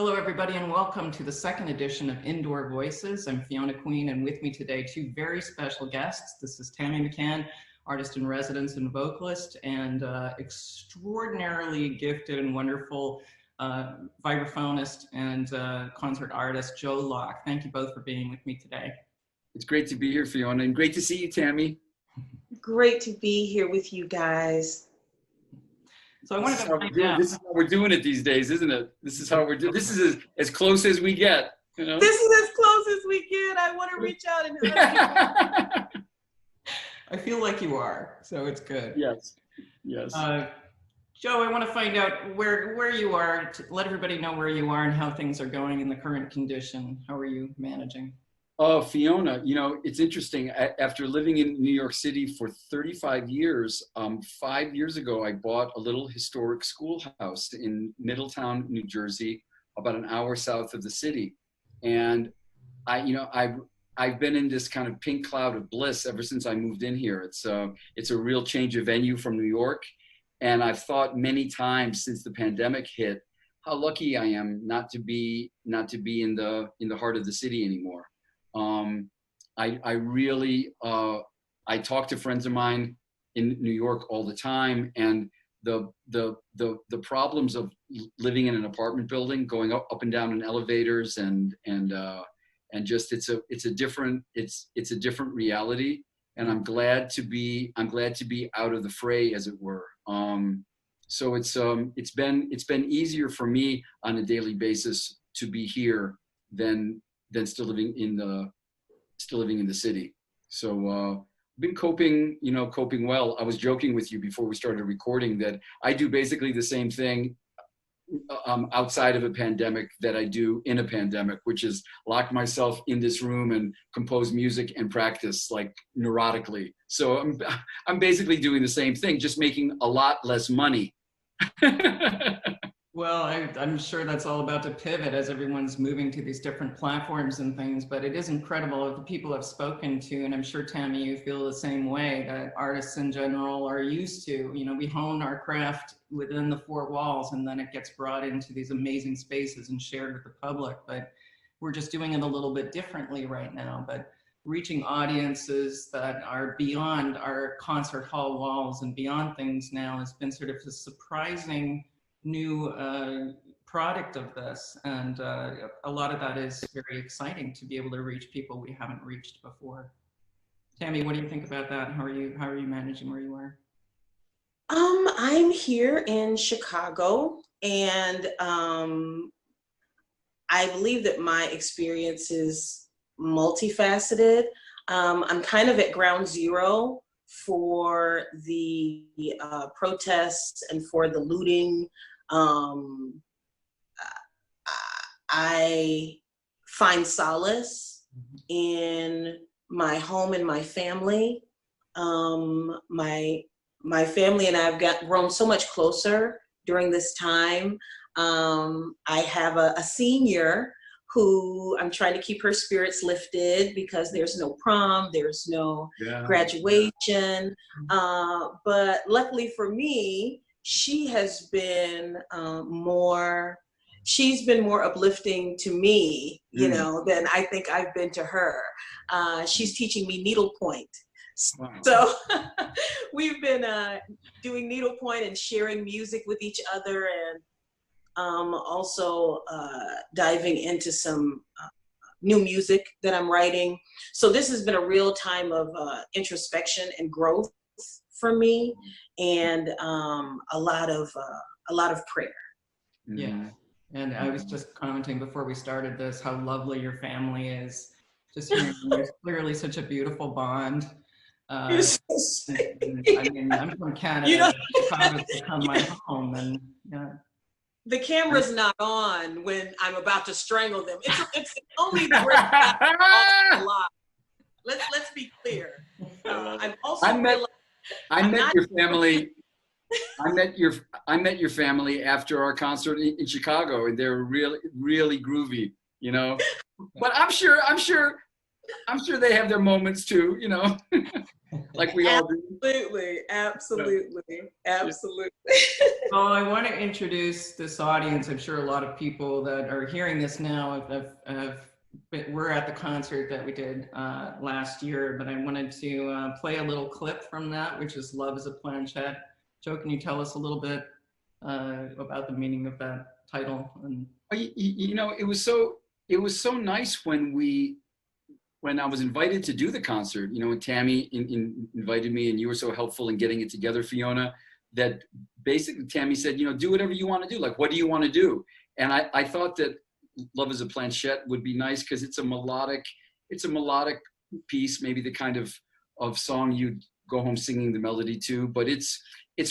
Hello, everybody, and welcome to the second edition of Indoor Voices. I'm Fiona Queen, and with me today, two very special guests. This is Tammy McCann, artist in residence and vocalist, and extraordinarily gifted and wonderful vibraphonist and concert artist, Joe Locke. Thank you both for being with me today. It's great to be here, Fiona, and great to see you, Tammy. Great to be here with you guys. So I wanted to find out. This is how we're doing it these days, isn't it? This is how we're doing. This is as close as we get. You know? This is as close as we get. I want to reach out and hug you. I feel like you are, so it's good. Yes, yes. Joe, I want to find out where you are. To let everybody know where you are and how things are going in the current condition. How are you managing? Fiona, you know, it's interesting. After living in New York City for 35 years, 5 years ago, I bought a little historic schoolhouse in Middletown, New Jersey, about an hour south of the city. And I've been in this kind of pink cloud of bliss ever since I moved in here. It's a real change of venue from New York. And I've thought many times since the pandemic hit, how lucky I am not to be in the heart of the city anymore. I talk to friends of mine in New York all the time, and the problems of living in an apartment building, going up and down in elevators, and just it's a different reality, and I'm glad to be out of the fray, as it were. So it's been easier for me on a daily basis to be here than still living in the city. So been coping well. I was joking with you before we started recording that I do basically the same thing outside of a pandemic that I do in a pandemic, which is lock myself in this room and compose music and practice like neurotically. So I'm basically doing the same thing, just making a lot less money. Well, I'm sure that's all about to pivot as everyone's moving to these different platforms and things, but it is incredible the people I've spoken to, and I'm sure, Tammy, you feel the same way, that artists in general are used to, we hone our craft within the four walls, and then it gets brought into these amazing spaces and shared with the public, but we're just doing it a little bit differently right now, but reaching audiences that are beyond our concert hall walls and beyond things now has been sort of a surprising new product of this, and a lot of that is very exciting to be able to reach people we haven't reached before. Tammy, what do you think about that? How are you managing where you are? I'm here in Chicago, and I believe that my experience is multifaceted. I'm kind of at ground zero for the protests and for the looting. I find solace in my home and my family. My family and I have grown so much closer during this time. I have a senior who I'm trying to keep her spirits lifted because there's no prom, there's no graduation. But luckily for me, she has been more uplifting to me, than I think I've been to her. She's teaching me needlepoint. Wow. So we've been doing needlepoint and sharing music with each other, and also diving into some new music that I'm writing. So this has been a real time of introspection and growth for me, and a lot of prayer. Yeah, and I was just commenting before we started this how lovely your family is. Just hearing there's clearly such a beautiful bond. You're so sweet. I mean, I'm from Canada. Chicago's become my home, and yeah. The camera's not on when I'm about to strangle them. It's only the break a lot. Let's be clear. I met your family. I met your family after our concert in Chicago, and they're really groovy, But I'm sure they have their moments too, like we all do. Absolutely. Well, I want to introduce this audience. I'm sure a lot of people that are hearing this now were at the concert that we did last year, but I wanted to play a little clip from that, which is Love is a Planchette. Joe, can you tell us a little bit about the meaning of that title? And you know, it was so nice when I was invited to do the concert, you know, when Tammy invited me and you were so helpful in getting it together, Fiona, that basically Tammy said, you know, do whatever you want to do. Like, what do you want to do? And I thought that Love is a Planchette would be nice because it's a melodic piece, maybe the kind of song you'd go home singing the melody to, but it's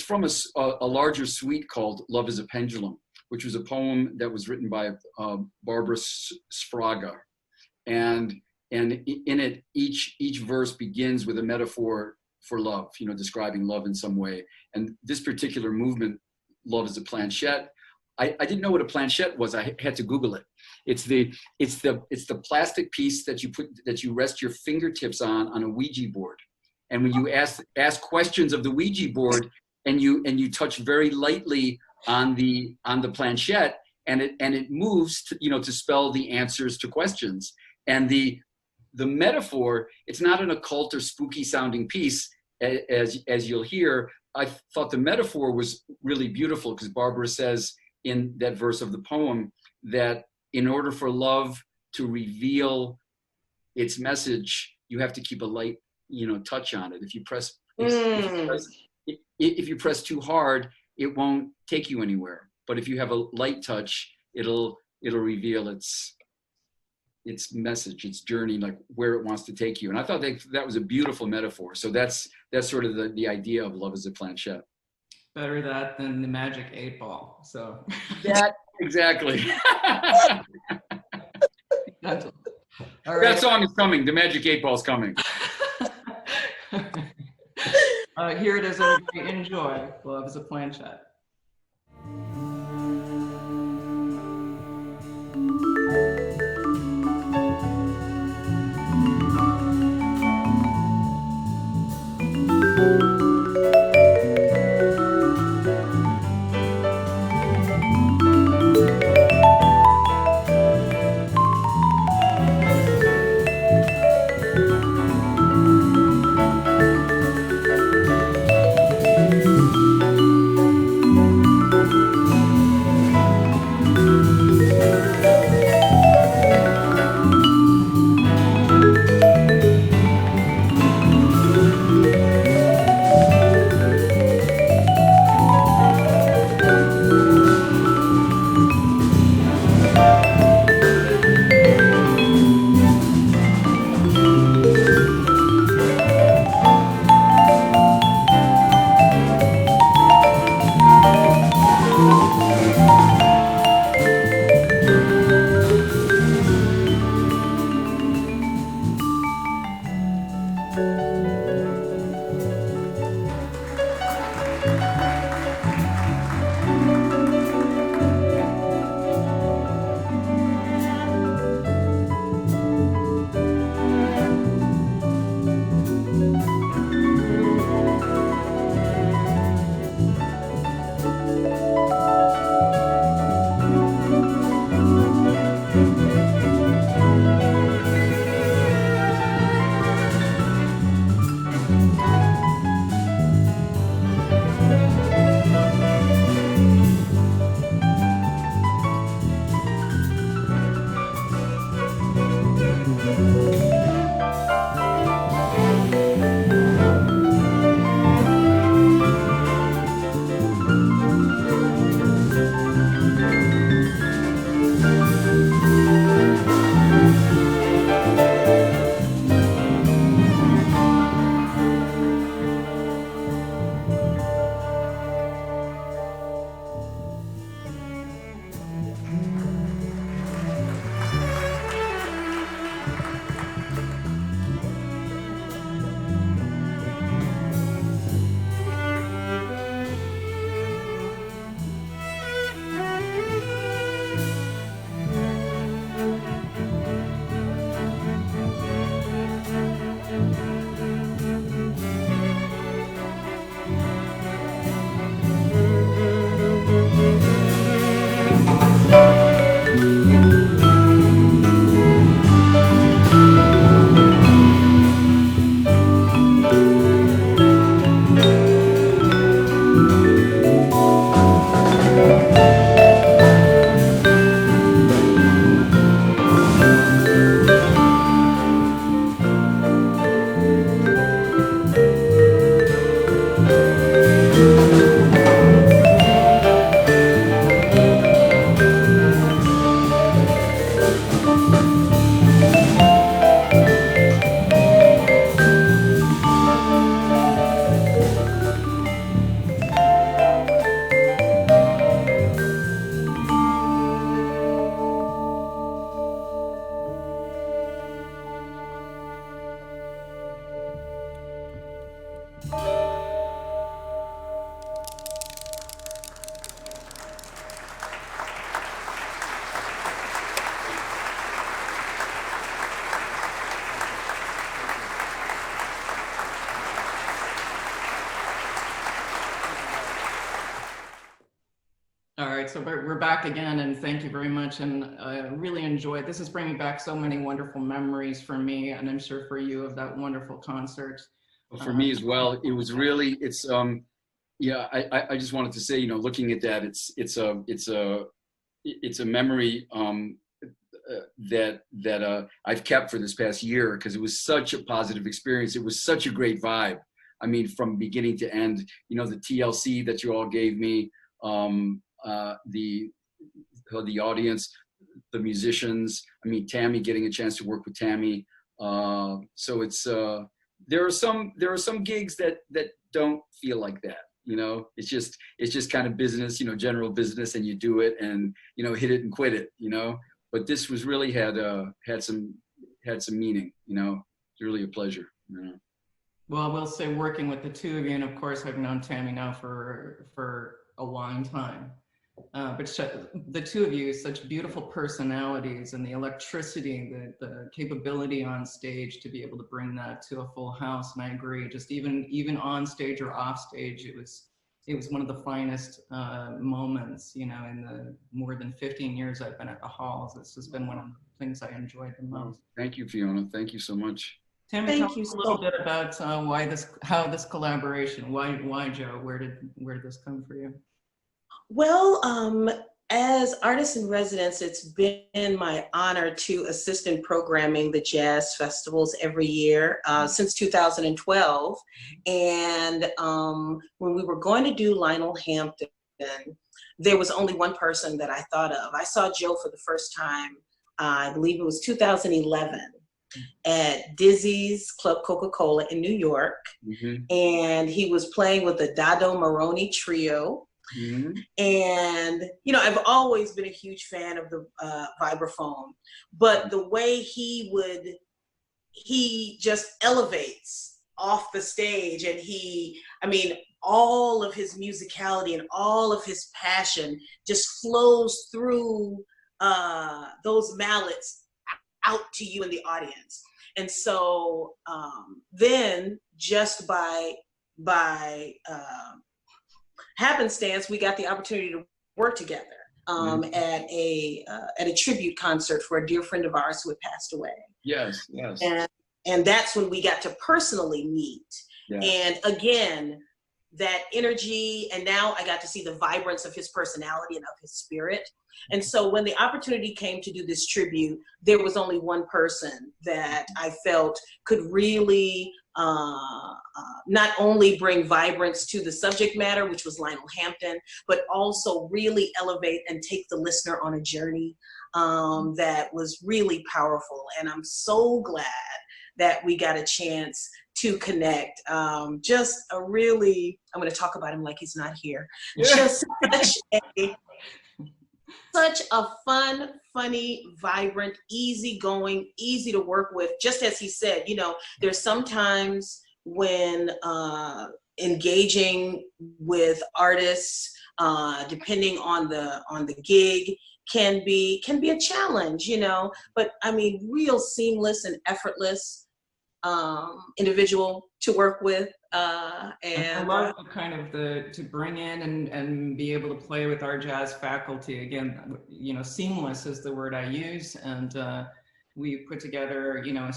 from a larger suite called Love is a Pendulum, which was a poem that was written by Barbara Sprague. And in it, each verse begins with a metaphor for love, you know, describing love in some way. And this particular movement, Love is a Planchette, I didn't know what a planchette was. I had to Google it. It's the plastic piece that you rest your fingertips on a Ouija board. And when you ask questions of the Ouija board and you touch very lightly on the planchette, and it moves to, you know, to spell the answers to questions. And the metaphor, it's not an occult or spooky sounding piece, as you'll hear. I thought the metaphor was really beautiful because Barbara says in that verse of the poem that in order for love to reveal its message, you have to keep a light, you know, touch on it. If you press too hard, it won't take you anywhere. But if you have a light touch, it'll reveal its message, its journey, like where it wants to take you. And I thought that was a beautiful metaphor. So that's sort of the idea of Love is a Planchette. better that than the Magic 8 Ball. So that exactly. All right. That song is coming. The Magic 8 Ball's coming. Here it is, everybody. Enjoy. Love is a Planchette. so we're back again, and thank you very much. And I really enjoyed, this is bringing back so many wonderful memories for me, and I'm sure for you, of that wonderful concert. For me as well. It was really, yeah, I just wanted to say, looking at that, it's a memory that I've kept for this past year, because it was such a positive experience. It was such a great vibe. I mean, from beginning to end, the TLC that you all gave me, the audience, the musicians. I mean, Tammy, getting a chance to work with Tammy. So it's there are some gigs that don't feel like that. It's just kind of business, general business, and you do it and hit it and quit it. But this was really had some meaning. It's really a pleasure. Well, I will say, working with the two of you, and of course I've known Tammy now for a long time, but the two of you, such beautiful personalities, and the electricity, the capability on stage to be able to bring that to a full house. And I agree, just even on stage or off stage, it was one of the finest moments, in the more than 15 years I've been at the halls. This has been one of the things I enjoyed the most. Thank you, Fiona. Thank you so much. Tammy, tell us a little bit about how this collaboration, why Joe, where did this come for you? Well, as artists in residence, it's been my honor to assist in programming the jazz festivals every year since 2012. And when we were going to do Lionel Hampton, there was only one person that I thought of. I saw Joe for the first time, I believe it was 2011. At Dizzy's Club Coca-Cola in New York. Mm-hmm. And he was playing with the Dado Maroney Trio. Mm-hmm. And, I've always been a huge fan of the vibraphone, but the way he just elevates off the stage, and all of his musicality and all of his passion just flows through those mallets out to you in the audience. And so then, just by happenstance, we got the opportunity to work together at a tribute concert for a dear friend of ours who had passed away. Yes. And that's when we got to personally meet. Yes. And again, that energy, and now I got to see the vibrance of his personality and of his spirit. And so when the opportunity came to do this tribute, there was only one person that I felt could really not only bring vibrance to the subject matter, which was Lionel Hampton, but also really elevate and take the listener on a journey that was really powerful. And I'm so glad that we got a chance to connect. Just a really, I'm going to talk about him like he's not here. Yeah. Just such a fun, funny, vibrant, easygoing, easy to work with. Just as he said, there's sometimes when engaging with artists, depending on the gig, can be a challenge, but real seamless and effortless individual to work with. And I love to bring in and be able to play with our jazz faculty. Again, seamless is the word I use. And we put together, a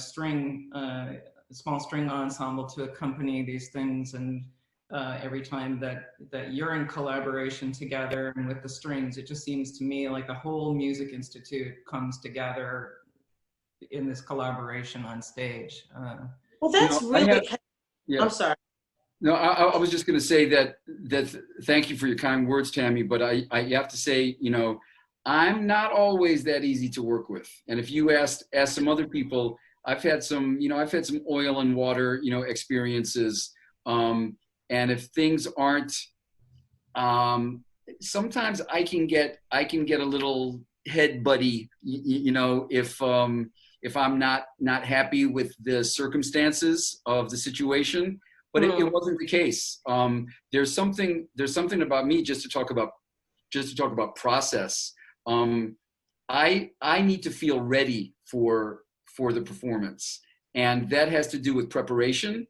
small string ensemble to accompany these things. And every time that you're in collaboration together and with the strings, it just seems to me like the whole Music Institute comes together in this collaboration on stage. Well, that's really, I'm sorry. No, I was just going to say that thank you for your kind words, Tammy, but I have to say, I'm not always that easy to work with. And if you ask some other people, I've had some oil and water, experiences. And if things aren't, sometimes I can get a little head buddy, if I'm not happy with the circumstances of the situation. But it wasn't the case. There's something about me, just to talk about process. I need to feel ready for the performance, and that has to do with preparation.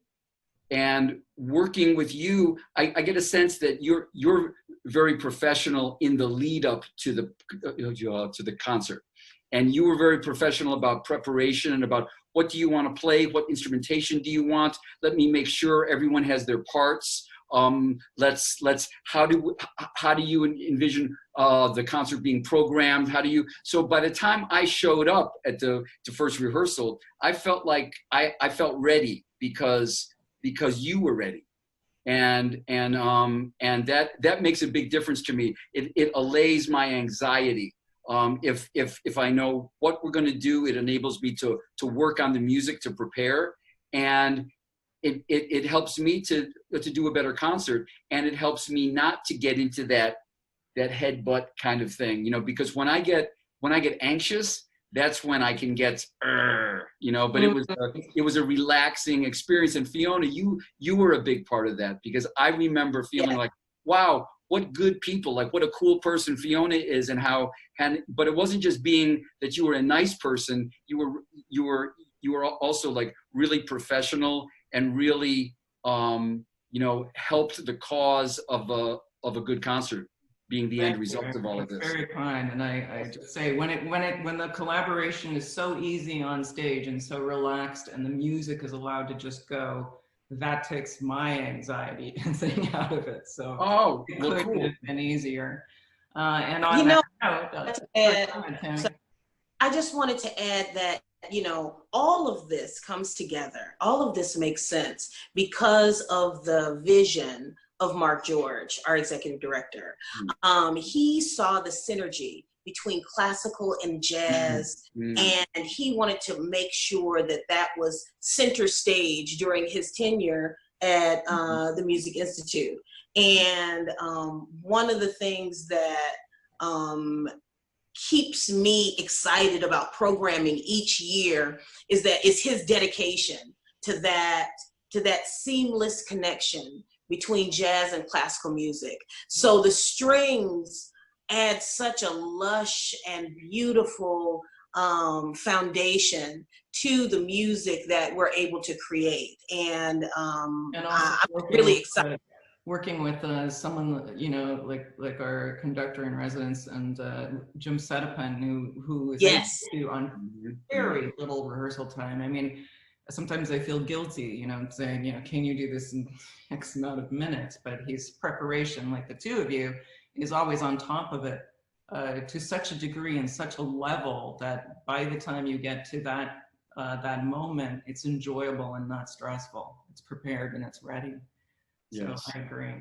and working with you, I get a sense that you're very professional in the lead up to the concert, and you were very professional about preparation and about what do you want to play, what instrumentation do you want. Let me make sure everyone has their parts. How do you envision the concert being programmed? So by the time I showed up at the first rehearsal, I felt like I felt ready because you were ready. And that makes a big difference to me. It allays my anxiety. If I know what we're going to do, it enables me to work on the music, to prepare, and it helps me to do a better concert, and it helps me not to get into that headbutt kind of thing, because when I get anxious, that's when I can get, but it was a relaxing experience. And Fiona, you were a big part of that, because I remember feeling like, wow, what good people, like what a cool person Fiona is, but it wasn't just being that you were a nice person, you were also like really professional and really, helped the cause of a good concert being the end result of all of this. Very kind, and I just say when the collaboration is so easy on stage and so relaxed, and the music is allowed to just go, that takes my anxiety and thing out of it. So it could have been easier. And on that note, I just wanted to add that, all of this comes together. All of this makes sense because of the vision of Mark George, our executive director. He saw the synergy between classical and jazz, and he wanted to make sure that that was center stage during his tenure at the Music Institute. And one of the things that keeps me excited about programming each year is his dedication to that seamless connection between jazz and classical music. So the strings add such a lush and beautiful foundation to the music that we're able to create. And I'm really excited. Working with someone, like our conductor in residence, and Jim Setapin, who is able to, on very little rehearsal time. I mean, sometimes I feel guilty, saying, can you do this in X amount of minutes? But his preparation, like the two of you, is always on top of it to such a degree and such a level that by the time you get to that moment, it's enjoyable and not stressful. It's prepared and it's ready. Yes. So I agree.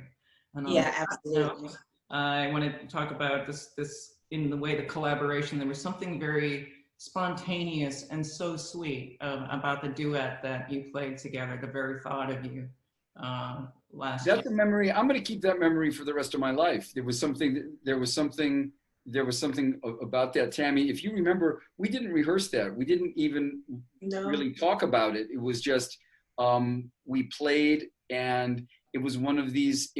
And absolutely. Note, I want to talk about this in the way the collaboration. There was something very spontaneous and so sweet about the duet that you played together. The very thought of you last year. That's a memory. I'm going to keep that memory for the rest of my life. There was something about that, Tammy. If you remember, we didn't rehearse that. We didn't even really talk about it. It was just we played, and it was one of these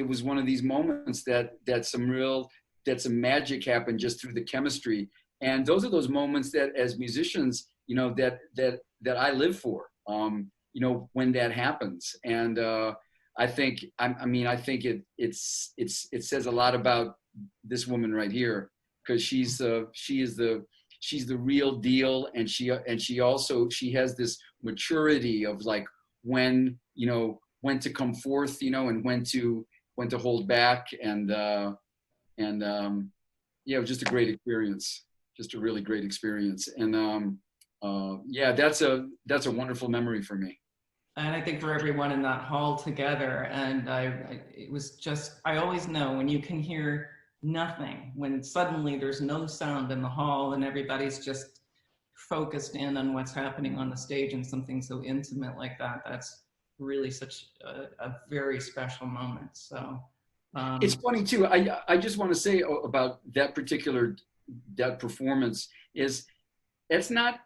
moments that some magic happened just through the chemistry. And those are those moments that as musicians, that I live for, when that happens. And I think it says a lot about this woman right here, because she is the real deal. And she has this maturity of like when to come forth, and when to hold back. And it was just a great experience. Just a really great experience. And that's a wonderful memory for me. And I think for everyone in that hall together. And it was just, I always know when you can hear nothing, when suddenly there's no sound in the hall and everybody's just focused in on what's happening on the stage, and something so intimate like that, that's really such a very special moment. So it's funny too. I just want to say about that performance is it's not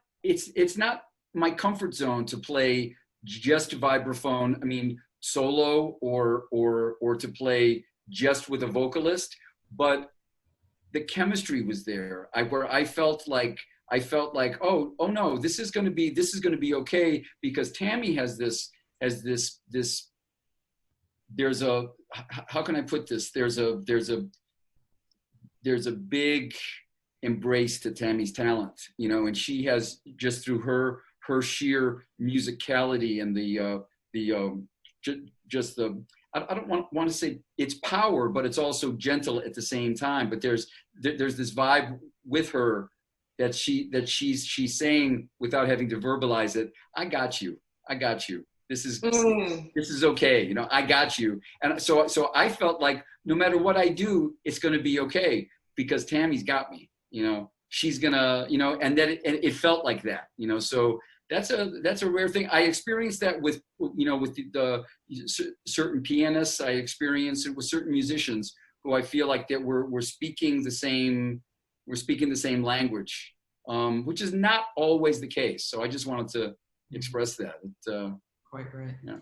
my comfort zone to play just vibraphone. I mean, solo or to play just with a vocalist, but the chemistry was there. Where I felt like, oh no, this is going to be okay, because Tammy has this there's a, how can I put this? There's a big embrace to Tammy's talent, you know, and she has, just through her sheer musicality and just the, I don't want to say it's power, but it's also gentle at the same time. But there's this vibe with her that she's saying without having to verbalize it. I got you. This is okay. You know, I got you. And so I felt like no matter what I do, it's going to be okay because Tammy's got me. You know, she's gonna, you know, and it felt like that. You know, so that's a rare thing. I experienced that with, you know, with the certain pianists. I experienced it with certain musicians who I feel like that we're speaking the same language, which is not always the case. So I just wanted to express that. Quite right. Yeah.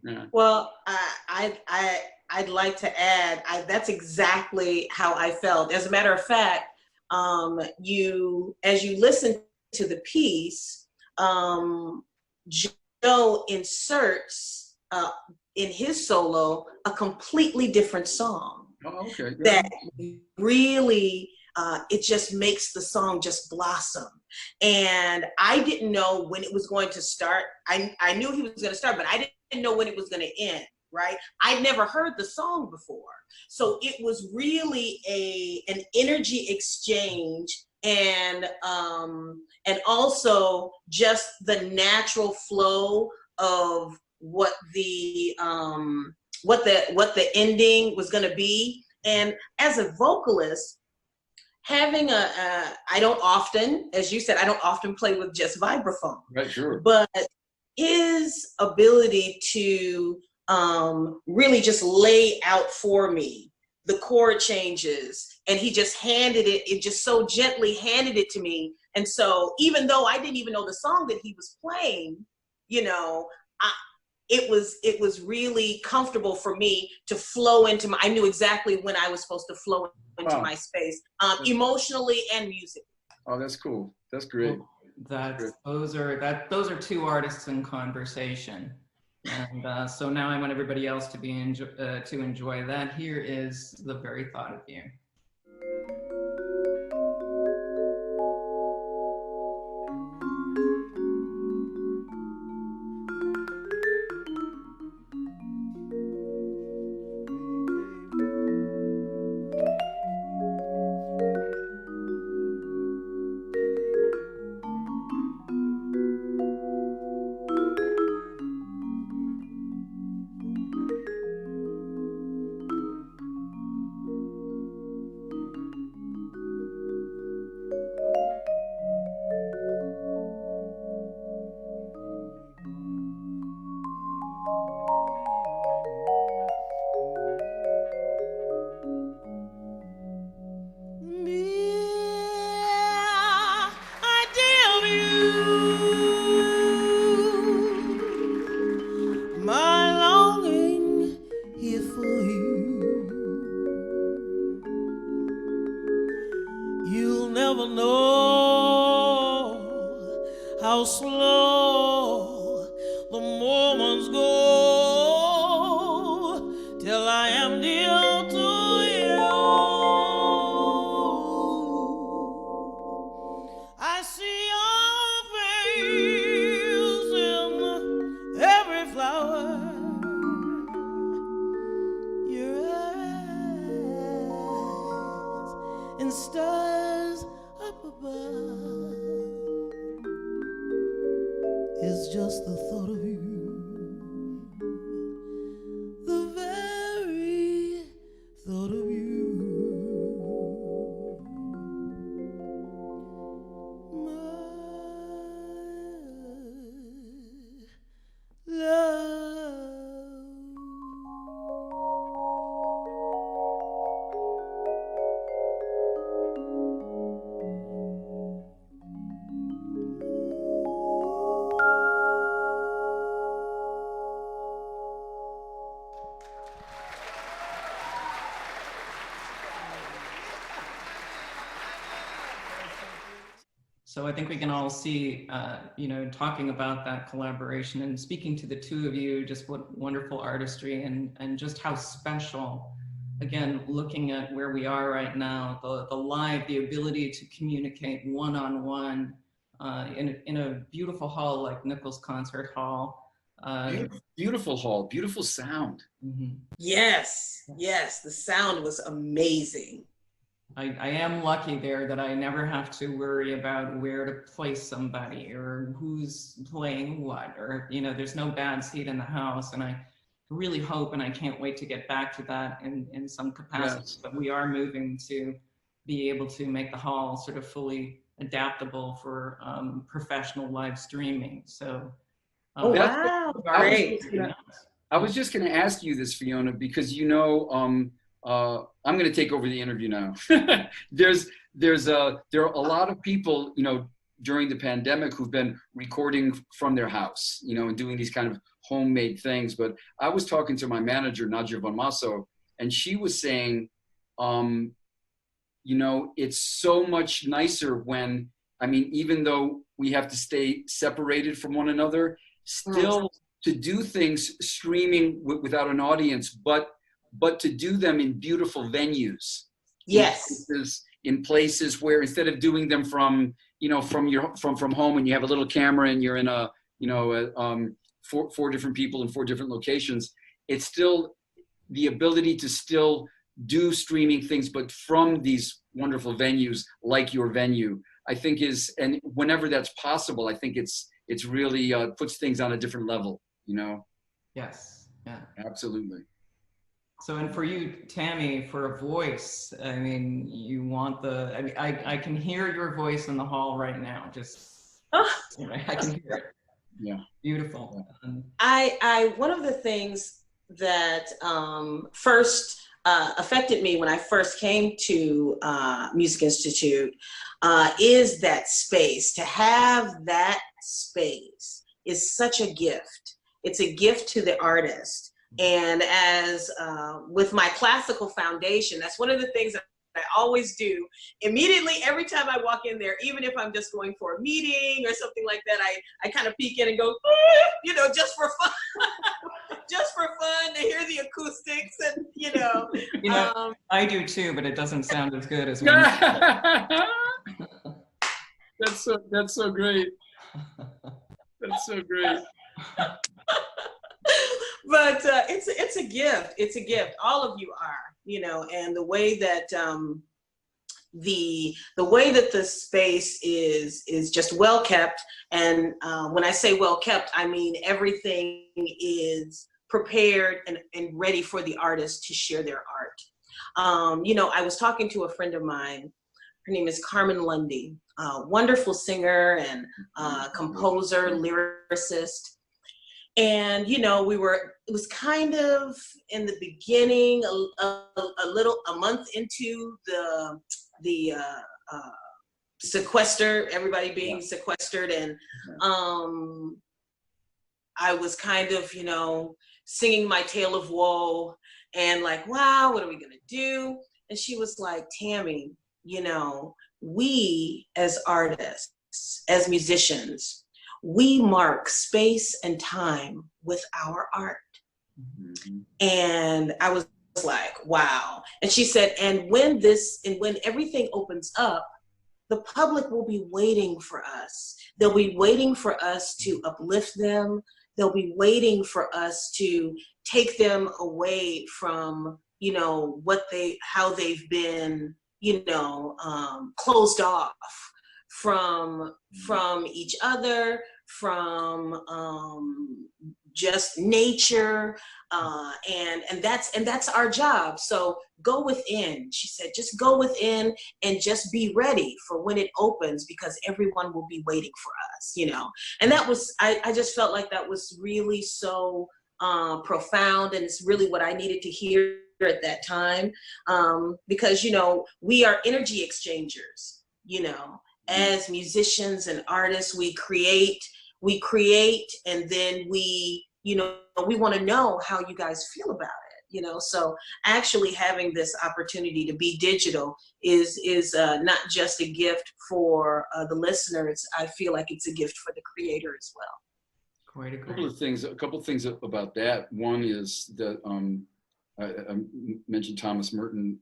Yeah. Well, I'd like to add, that's exactly how I felt. As a matter of fact, as you listen to the piece, Joe inserts in his solo a completely different song. Oh, okay. That really, it just makes the song just blossom. And I didn't know when it was going to start. I knew he was going to start, but I didn't know when it was going to end, right? I'd never heard the song before. So it was really an energy exchange, and also just the natural flow of what the ending was going to be. And as a vocalist, having I don't often, as you said, I don't often play with just vibraphone. Right, sure. But his ability to really just lay out for me the chord changes, and he just just so gently handed it to me. And so even though I didn't even know the song that he was playing, you know, it was really comfortable for me to flow into I knew exactly when I was supposed to flow into my space, emotionally and musically. Oh, that's cool. That's great. Those are two artists in conversation. And so now I want everybody else to enjoy that. Here is The Very Thought of You. So I think we can all see, you know, talking about that collaboration and speaking to the two of you, just what wonderful artistry and just how special, again, looking at where we are right now, the live, the ability to communicate one-on-one in a beautiful hall like Nichols Concert Hall. Beautiful hall, beautiful sound. Mm-hmm. Yes, yes, the sound was amazing. I am lucky there that I never have to worry about where to place somebody or who's playing what, or, you know, there's no bad seat in the house. And I really hope, and I can't wait to get back to that in some capacity, Yes. but we are moving to be able to make the hall sort of fully adaptable for professional live streaming. So, Oh, wow, great. I was just going to ask you this, Fiona, because, you know, I'm going to take over the interview now. there are a lot of people, you know, during the pandemic who've been recording from their house, you know, and doing these kind of homemade things. But I was talking to my manager, Nadia Von Masso, and she was saying, you know, it's so much nicer when, I mean, even though we have to stay separated from one another, still to do things streaming without an audience, but to do them in beautiful venues. Yes. In places where instead of doing them from, you know, from home, and you have a little camera and you're in a, you know, four different people in 4 different locations, it's still the ability to still do streaming things, but from these wonderful venues like your venue, I think is, and whenever that's possible, I think it's really puts things on a different level, you know? yes, yeah. Absolutely. So, and for you, Tammy, for a voice, I mean, you want the, I mean, I can hear your voice in the hall right now. Just, you know, I can hear it. Yeah. Beautiful. One of the things that first affected me when I first came to Music Institute is that space. To have that space is such a gift. It's a gift to the artist. And as with my classical foundation, that's one of the things that I always do. Immediately, every time I walk in there, even if I'm just going for a meeting or something like that, I kind of peek in and go, you know, just for fun, just for fun to hear the acoustics and, you know. You know, I do too, but it doesn't sound as good as when That's so great. That's so great. But it's a gift. It's a gift. All of you are, you know, and the way that the way that the space is just well kept. And when I say well kept, I mean everything is prepared and ready for the artist to share their art. You know, I was talking to a friend of mine. Her name is Carmen Lundy, wonderful singer and composer, lyricist. And, you know, it was kind of in the beginning, a month into the sequester, everybody being sequestered. And I was kind of, you know, singing my tale of woe and like, wow, what are we going to do? And she was like, Tammy, you know, we as artists, as musicians, we mark space and time with our art. Mm-hmm. And I was like, wow. And she said, and when everything opens up, the public will be waiting for us. They'll be waiting for us to uplift them. They'll be waiting for us to take them away from, you know, how they've been, you know, closed off from each other, from just nature, and that's our job. So go within. She said, just go within and just be ready for when it opens, because everyone will be waiting for us, you know. And that was, I just felt like that was really so profound, and it's really what I needed to hear at that time, because, you know, we are energy exchangers, you know. As musicians and artists, we create, and then we, you know, we want to know how you guys feel about it, So actually having this opportunity to be digital is not just a gift for the listeners. I feel like it's a gift for the creator as well. Quite a couple of things about that. One is that I mentioned Thomas Merton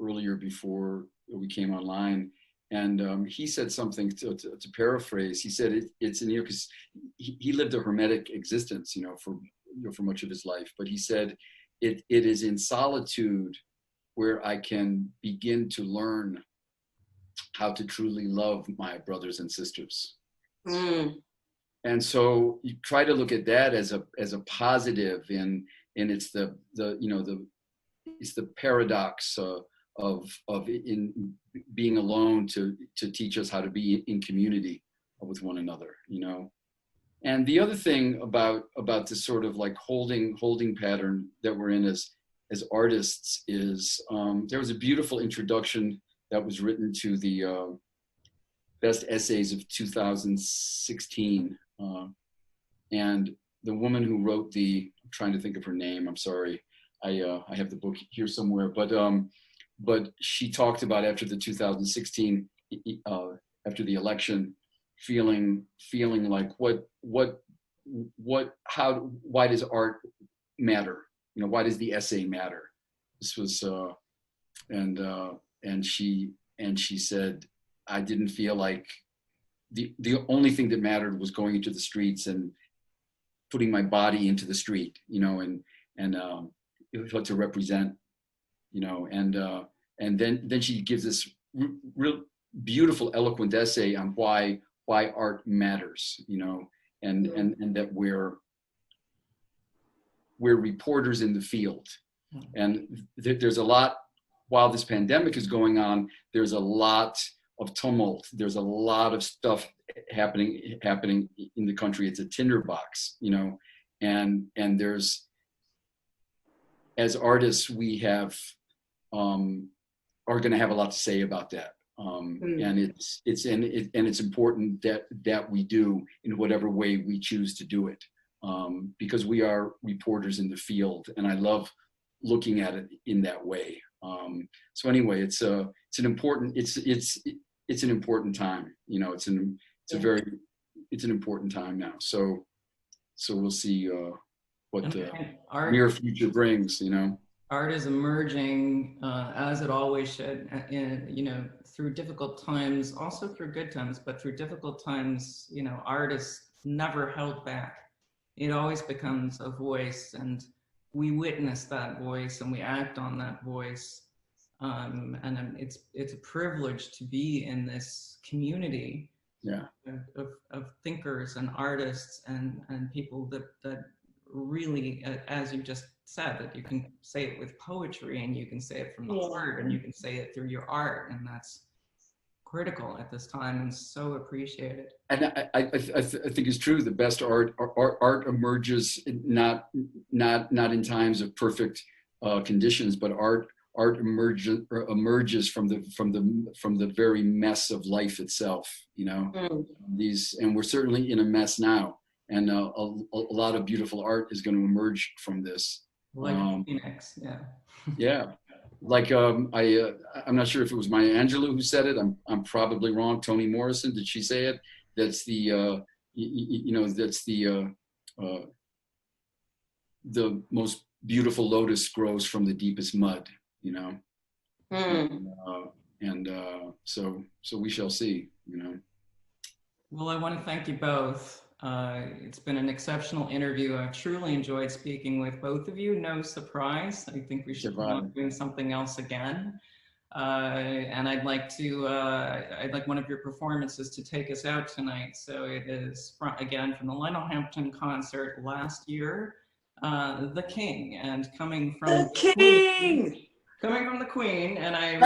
earlier before we came online, and he said something to paraphrase. He said it's in here because he lived a hermetic existence, for much of his life. But he said it is in solitude where I can begin to learn how to truly love my brothers and sisters. Mm. And so you try to look at that as a positive, and it's the paradox of in being alone to teach us how to be in community with one another, And the other thing about this sort of like holding pattern that we're in as artists is there was a beautiful introduction that was written to the best essays of 2016. And the woman who wrote I'm trying to think of her name, I'm sorry, I have the book here somewhere, but she talked about after the 2016, after the election, feeling like why does art matter? Why does the essay matter? This was, and she said, I didn't feel like the only thing that mattered was going into the streets and putting my body into the street, and to represent, and then she gives this real beautiful, eloquent essay on why art matters, and that we're reporters in the field. And there's a lot, while this pandemic is going on, there's a lot of tumult. There's a lot of stuff happening in the country. It's a tinderbox, and there's, as artists, we have are going to have a lot to say about that. And it's important that we do in whatever way we choose to do it, because we are reporters in the field, and I love looking at it in that way. So anyway, it's an important time. It's an important time now. So we'll see what the near future brings. Art is emerging as it always should, through difficult times, also through good times, but through difficult times, art is never held back. It always becomes a voice, and we witness that voice and we act on that voice. And it's a privilege to be in this community of thinkers and artists and people that really, as you just said, that you can say it with poetry, and you can say it from the heart, and you can say it through your art, and that's critical at this time and so appreciated. And I think it's true. The best art emerges not in times of perfect conditions, but art emerges from the very mess of life itself. And we're certainly in a mess now. And a lot of beautiful art is going to emerge from this. Like Phoenix, yeah. Yeah, like I'm not sure if it was Maya Angelou who said it. I'm probably wrong. Toni Morrison, did she say it? That's the the most beautiful lotus grows from the deepest mud. So we shall see. Well, I want to thank you both. It's been an exceptional interview. I've truly enjoyed speaking with both of you. No surprise. I think we should be doing something else again. And I'd like one of your performances to take us out tonight. So it is again from the Lionel Hampton concert last year, The King, and coming from the King. Coming from the Queen, and I.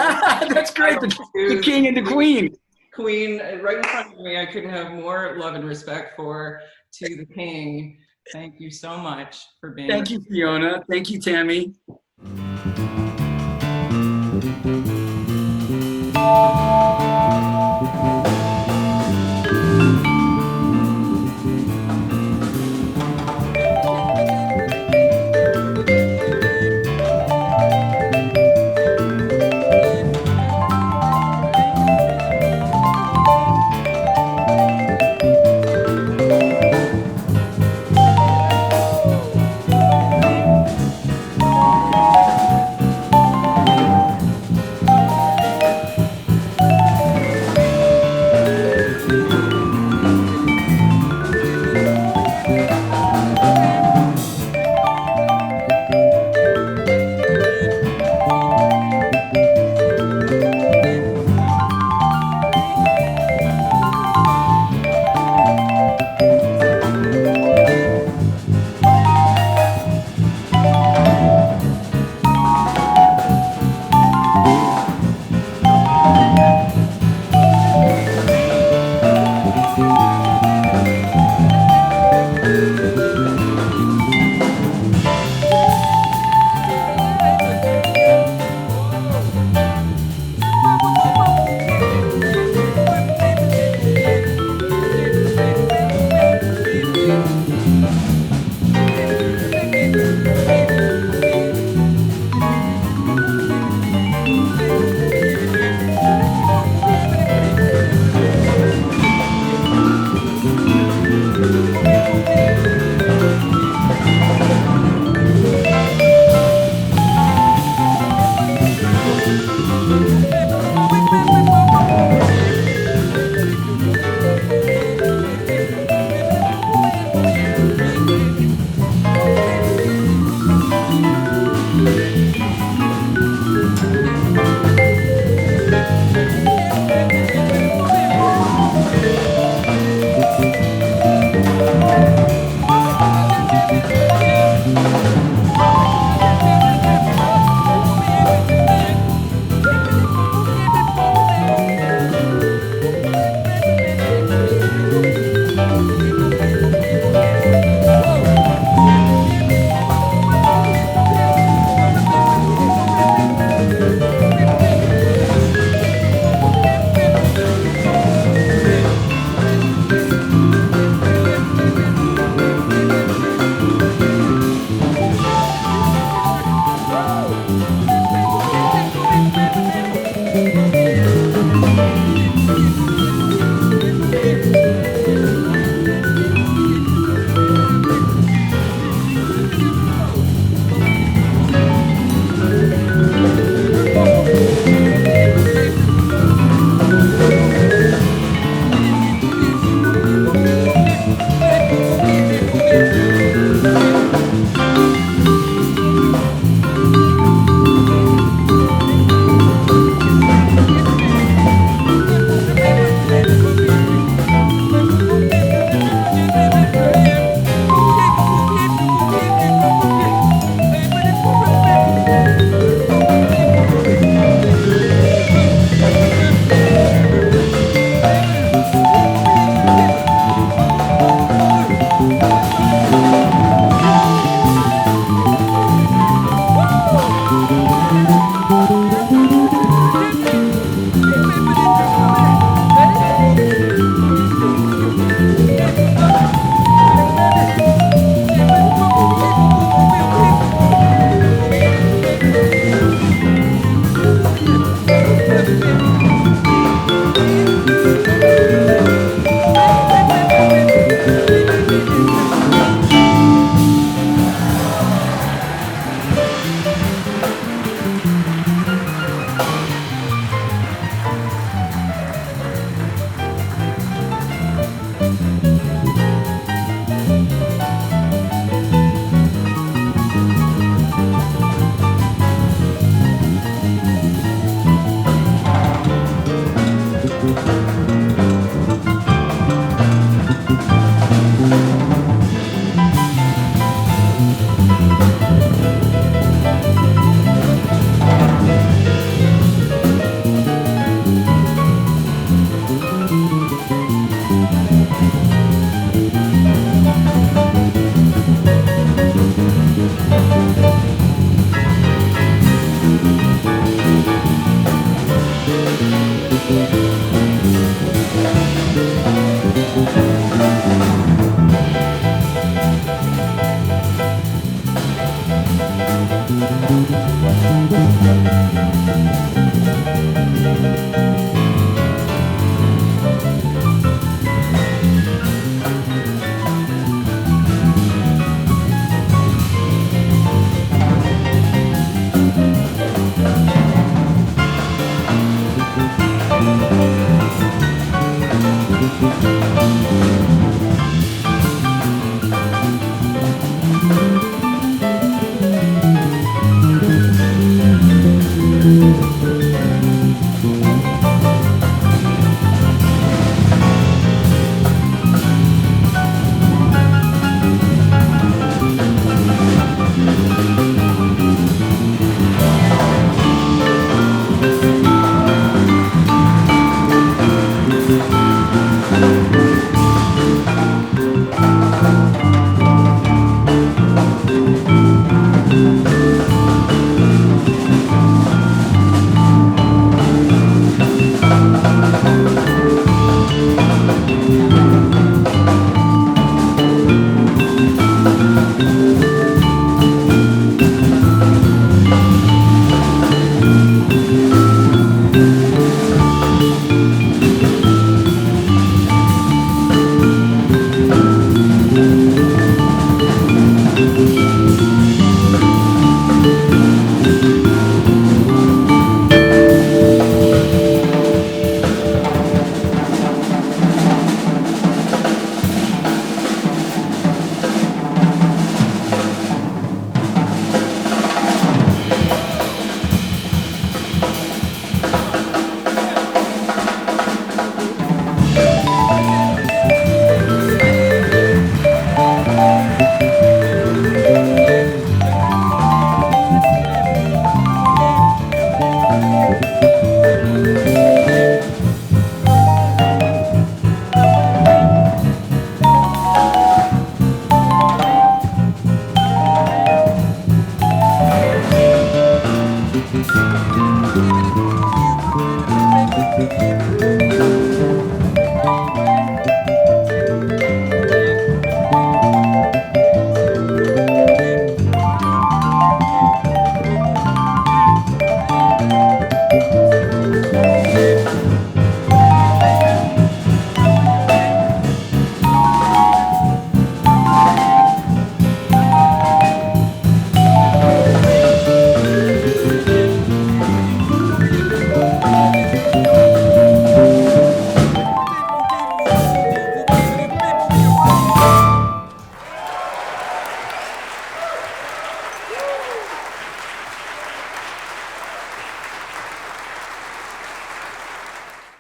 That's great. The King and the Queen. Queen right in front of me. I couldn't have more love and respect for to the King. Thank you so much for being. Thank you, Fiona. Thank you, Tammy. you.